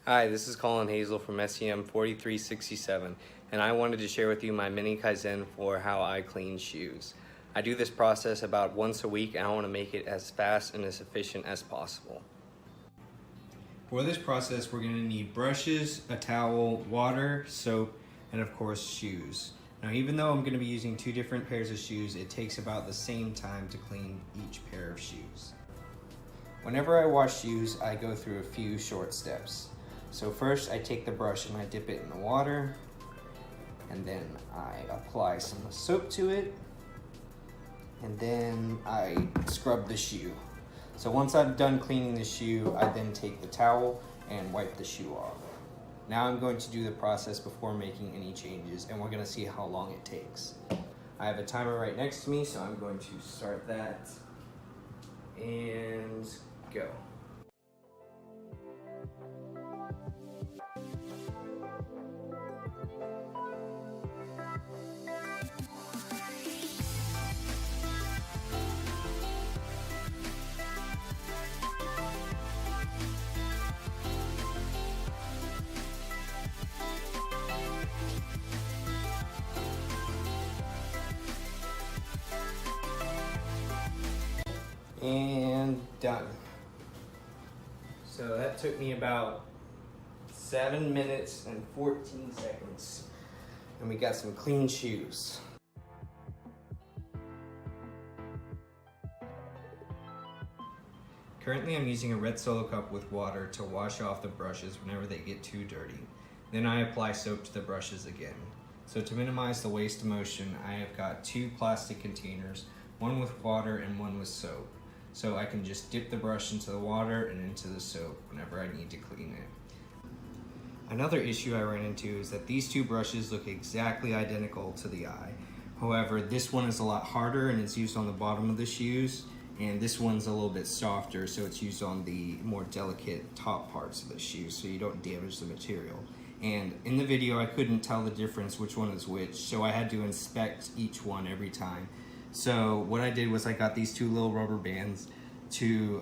Hi, this is Colin Hazel from SEM 4367, and I wanted to share with you my Mini Kaizen for how I clean shoes. I do this process about once a week, and I want to make it as fast and as efficient as possible. For this process, we're going to need brushes, a towel, water, soap, and of course shoes. Now, even though I'm going to be using two different pairs of shoes, it takes about the same time to clean each pair of shoes. Whenever I wash shoes, I go through a few short steps. So first I take the brush and I dip it in the water, and then I apply some soap to it, and then I scrub the shoe. So once I'm done cleaning the shoe, I then take the towel and wipe the shoe off. Now I'm going to do the process before making any changes, and we're going to see how long it takes. I have a timer right next to me, so I'm going to start that and go. And done. So that took me about 7 minutes and 14 seconds. And we got some clean shoes. Currently I'm using a red Solo cup with water to wash off the brushes whenever they get too dirty. Then I apply soap to the brushes again. So to minimize the waste of motion, I have got two plastic containers, one with water and one with soap. So I can just dip the brush into the water and into the soap whenever I need to clean it. Another issue I ran into is that these two brushes look exactly identical to the eye. However, this one is a lot harder and it's used on the bottom of the shoes, and this one's a little bit softer, so it's used on the more delicate top parts of the shoe so you don't damage the material. And in the video I couldn't tell the difference which one is which, so I had to inspect each one every time. So what I did was I got these two little rubber bands to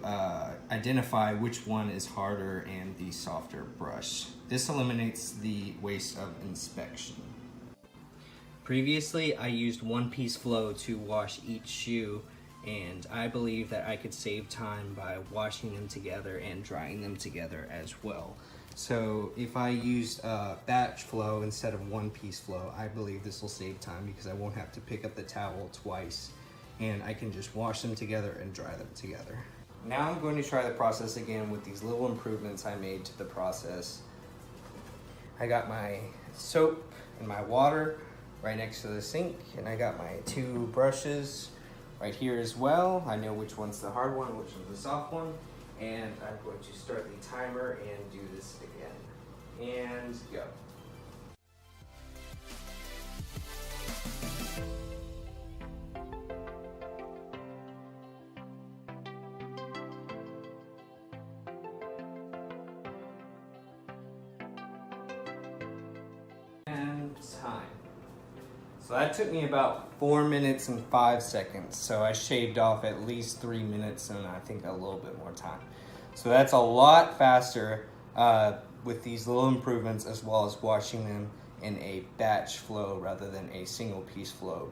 identify which one is harder and the softer brush. This eliminates the waste of inspection. Previously, I used one-piece flow to wash each shoe, and I believe that I could save time by washing them together and drying them together as well. So if I used batch flow instead of one-piece flow, I believe this will save time because I won't have to pick up the towel twice, and I can just wash them together and dry them together. Now I'm going to try the process again with these little improvements I made to the process. I got my soap and my water right next to the sink, and I got my two brushes right here as well. I know which one's the hard one, which one's the soft one. And I'm going to start the timer and do this again. And go. And time. So that took me about 4 minutes and 5 seconds. So I shaved off at least 3 minutes and I think a little bit more time. So that's a lot faster with these little improvements, as well as washing them in a batch flow rather than a single piece flow.